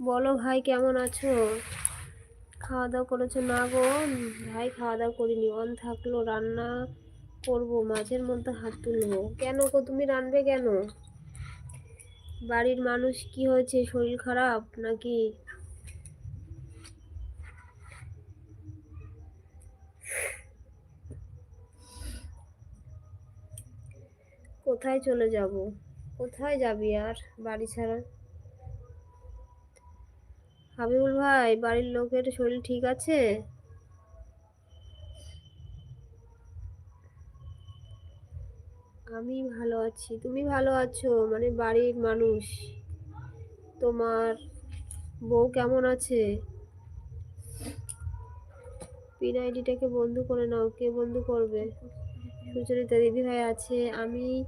বলো ভাই, কেমন আছো? খাওয়া দাওয়া করেছো? না গো ভাই, খাওয়া দাওয়া করিনি। অন থাকলো, রান্না করব, মাঝের মধ্যে হাত তুলবো। কেন গো, তুমি রান্নবে কেন? বাড়ির মানুষ কি হয়েছে? শরীর খারাপ নাকি? কোথায় চলে যাব? কোথায় যাবি আর, বাড়ি ছাড়া? হাবিবুল ভাই, বাড়ির লোকের শরীর ঠিক আছে? আমি ভালো আছি। তুমি ভালো আছো মানে বাড়ির মানুষ, তোমার বউ কেমন আছে? পিন আইডিটাকে বন্ধ করে নাও। কে বন্ধ করবে? সুচরিতা দিদি ভাই আছে। আমি